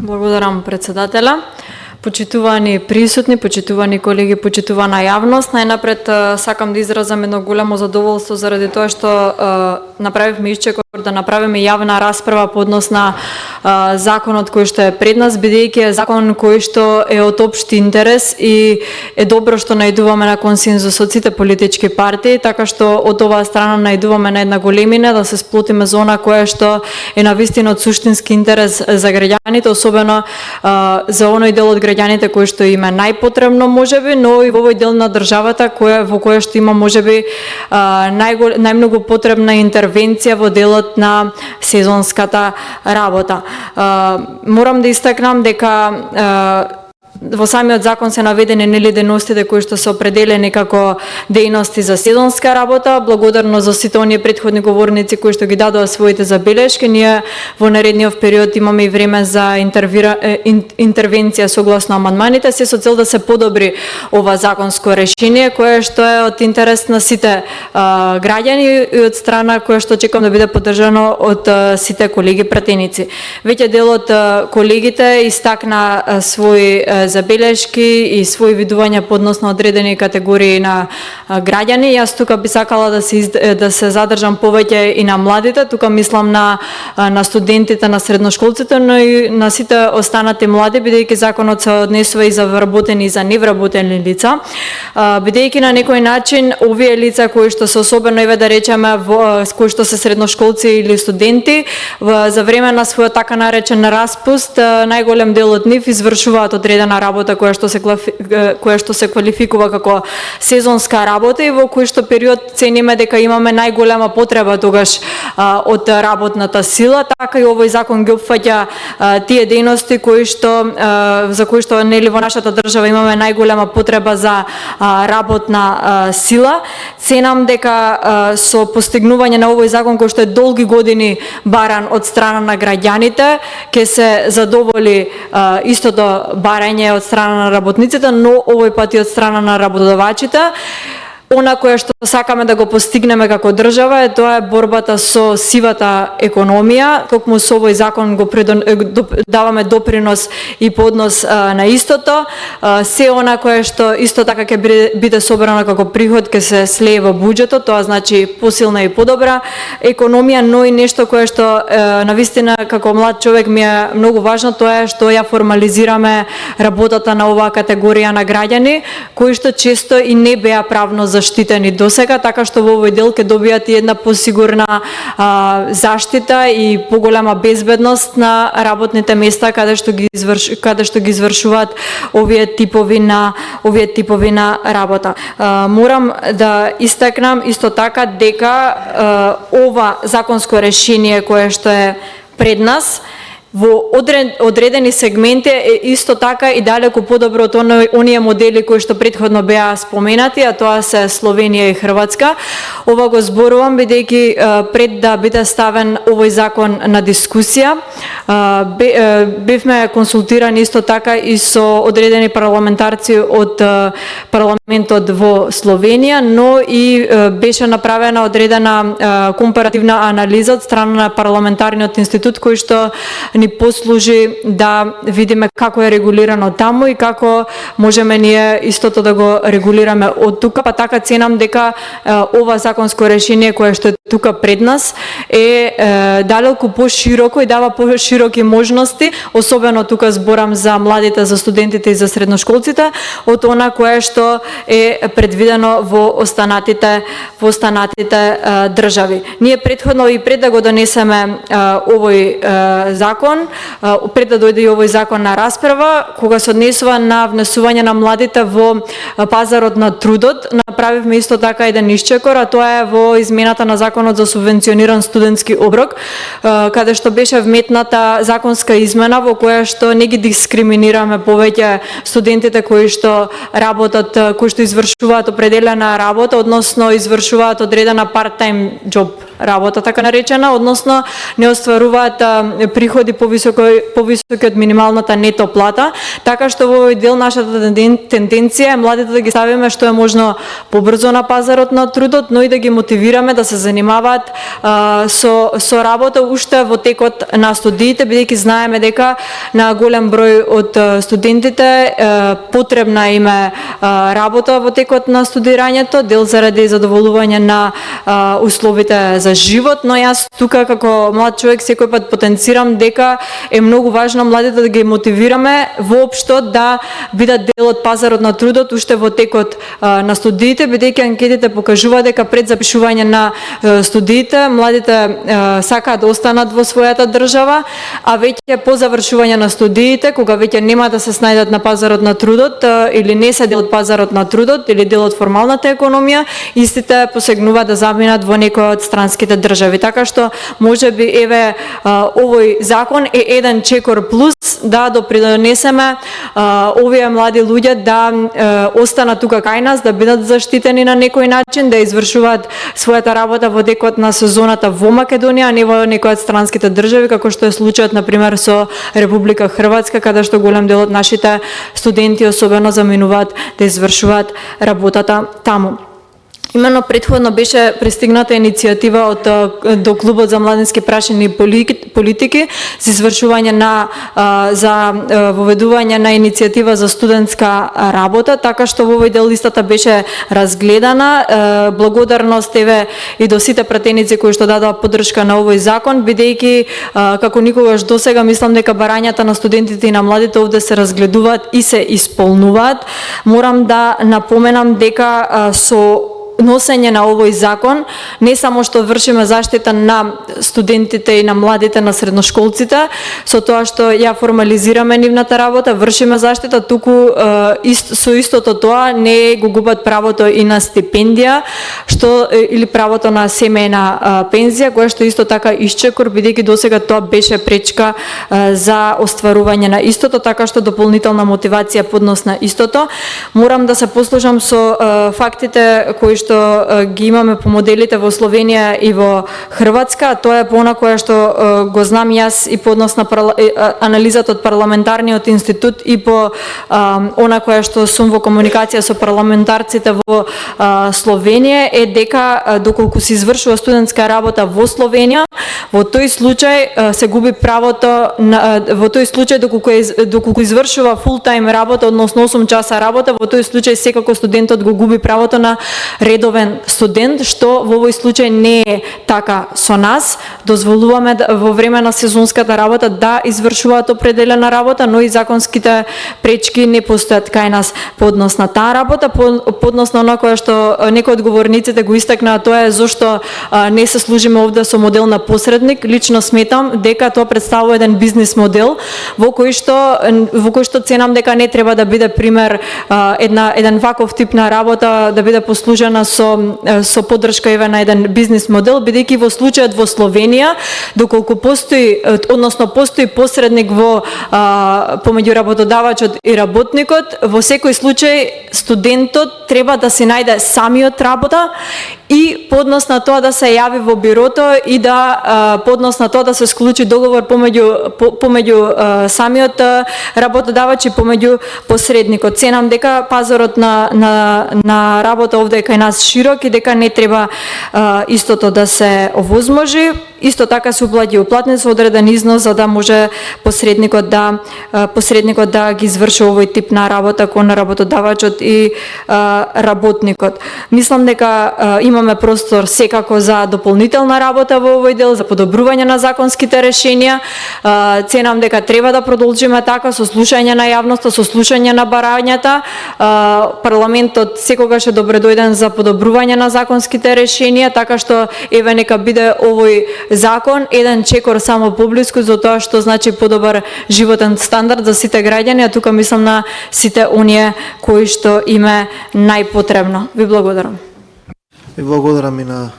Благодарам, председателя. Почитувани присутни, почитувани колеги, почитувана јавност, најнапред сакам да изразам едно големо задоволство заради тоа што направивме исчекор да направиме јавна расправа по однос на законот кој што е пред нас, бидејќи е закон кој што е од општи интерес и е добро што најдуваме на консензус од сите политички партии, така што од оваа страна најдуваме на една големина да се сплотиме зона која што е навистина од суштински интерес за граѓаните, особено за оној дел од граѓаните кои што им е најпотребно можеби, но и во овој дел на државата во која што има можеби најмногу потребна интервенција во делот на сезонската работа. Морам да истакнам дека во самиот закон се наведени нели дејностите кои што се определени како дејности за сезонска работа. Благодарно за сите оние претходни говорници кои што ги дадоа своите забелешки. Ние во наредниот период имаме и време за интервенција согласно амандманите, се со цел да се подобри ова законско решение кое што е од интерес на сите граѓани и од страна која што очекувам да биде поддржано од сите колеги пратеници. Веќе дел од колегите истакна своји забелешки и своји видувања по однос на одредени категории на граѓани. Јас тука би сакала да се задржам повеќе и на младите, тука мислам на студентите, на средношколците, но и на сите останати млади, бидејќи законот се однесува и за вработени и за невработени лица, бидејќи на некој начин овие лица кои што се особено еве да речеме кои што се средношколци или студенти за време на својот така наречен распуст, најголем дел од нив извршуваат одредена работа која што се квалификува како сезонска работа и во кој што период цениме дека имаме најголема потреба тогаш од работната сила, така и овој закон ги опфаќа тие дејности за кои што нели во нашата држава имаме најголема потреба за работна сила. Ценам дека со постигнување на овој закон кој што е долги години баран од страна на граѓаните, ќе се задоволи истото барање од страна на работниците, но овој пат и од страна на работодавачите. Она кое што сакаме да го постигнеме како држава е тоа е борбата со сивата економија. Токму со овој закон го даваме допринос и по однос на истото. Се она кое што исто така ќе биде собрано како приход ќе се слее во буџетот, тоа значи посилна и подобра економија, но и нешто кое што навистина како млад човек ми е многу важно, тоа е што ја формализираме работата на оваа категорија на граѓани кои што често и не беа правно заштитени досега, така што во овој дел ќе добијат и една посигурна заштита и поголема безбедност на работните места каде што ги извршуваат овие типови на работа. Морам да истакнам исто така дека ова законско решение кое што е пред нас во одредени сегменти е исто така и далеку подобро од оние модели кои што претходно беа споменати, а тоа се Словенија и Хрватска. Ова го зборувам бидејќи пред да биде ставен овој закон на дискусија, бевме консултирани исто така и со одредени парламентарци од парламентот во Словенија, но и беше направена одредена компаративна анализа од страна на парламентарниот институт кој што ни послужи да видиме како е регулирано таму и како можеме ние истото да го регулираме од тука, па така ценам дека ова законско решение кое што е тука пред нас е далеку пошироко и дава пошироки можности, особено тука зборам за младите, за студентите и за средношколците, од она кое што е предвидено во останатите држави. Ние претходно и пред да го донесеме овој закон, пред да дојде и овој закон на расправа, кога се однесува на внесување на младите во пазарот на трудот, направивме исто така еден исчекор, а тоа е во измената на законот за субвенциониран студентски оброк, каде што беше вметната законска измена во која што не ги дискриминираме повеќе студентите кои што работат, кои што извршуваат определена работа, односно извршуваат одредена part-time job. работа, така наречена, односно не остваруваат приходи повисоки од минималната нето плата, така што во овој дел нашата тенденција е младите да ги ставиме што е можно побрзо на пазарот на трудот, но и да ги мотивираме да се занимаваат со работа уште во текот на студиите, бидејќи знаеме дека на голем број од студентите потребна им е работа во текот на студирањето, дел заради задоволување на условите за живот, но јас тука како млад човек секој пат потенцирам дека е многу важно младите да ги мотивираме воопшто да бидат дел од пазарот на трудот уште во текот на студиите, бидејќи анкетите покажуваат дека пред запишување на студиите младите сакаат да останат во својата држава, а веќе по завршување на студиите, кога веќе нема да се снајдат на пазарот на трудот или не се дел од пазарот на трудот или дел од формалната економија, истите посегнуваат да заминат во некој од странските држави. Така што можеби еве овој закон е еден чекор плюс да допринесеме овие млади луѓе да останат тука кај нас, да бидат заштитени на некој начин, да извршуваат својата работа во текот на сезоната во Македонија, а не во некој од странските држави, како што е случајот на пример со Република Хрватска, каде што голем дел од нашите студенти особено заминуваат да извршуваат работата таму. Именно претходно беше пристигната иницијатива до Клубот за младински прашања и политики за извршување за воведување на иницијатива за студентска работа, така што во овој дел листата беше разгледана. Благодарност еве и до сите пратеници кои што дадоа поддршка на овој закон, бидејќи како никогаш досега мислам дека барањата на студентите и на младите овде се разгледуваат и се исполнуваат. Морам да напоменам дека со носење на овој закон не само што вршиме заштита на студентите и на младите, на средношколците, со тоа што ја формализираме нивната работа, вршиме заштита, туку со истото тоа не го губат правото и на стипендија, или правото на семејна пензија, која што исто така исчекор, бидејќи досега тоа беше пречка за остварување на истото, така што дополнителна мотивација поднос на истото. Морам да се послужам со фактите кои што ги имаме по моделите во Словенија и во Хрватска, тоа е по она која што го знам јас и по однос на анализата од парламентарниот институт и по она која што сум во комуникација со парламентарците во Словенија, е дека доколку се извршува студентска работа во Словенија, во тој случај се губи правото во тој случај доколку извршува фултайм работа, односно 8 часа работа, во тој случај секако студентот го губи правото на редовен студент, што во овој случај не е така со нас. Дозволуваме во време на сезонската работа да извршуваат определена работа, но и законските пречки не постојат кај нас по однос на таа работа, по однос на она која што некои од говорниците го истакнаа, тоа е зошто не се служиме овде со модел на посредник. Лично сметам дека тоа представува еден бизнис модел во кој што ценам дека не треба да биде пример еден ваков тип на работа да биде послужена со поддршка еве на еден бизнис модел, бидејќи во случајот во Словенија, доколку постои посредник во помеѓу работодавачот и работникот, во секој случај студентот треба да си најде самиот работа и поднос на тоа да се јави во бирото и да поднос на тоа да се склучи договор помеѓу самиот работодавач и помеѓу посредникот. Ценам дека пазарот на работа овде е кај нас широк и дека не треба истото да се овозможи. Исто така се уплати уплатница со одреден износ за да може посредникот да ги изврши овој тип на работа кон работодавачот и работникот. Мислам дека имаме простор секако за дополнителна работа во овој дел, за подобрување на законските решенија. Ценам дека треба да продолжиме така со слушање на јавноста, со слушање на барањата. Парламентот секогаш е добредојден за подобрување на законските решенија, така што еве нека биде овој закон еден чекор само поблиску за тоа што значи подобар животен стандард за сите граѓани, а тука мислам на сите оние кои што им е најпотребно. Ви благодарам. Ви благодарам и на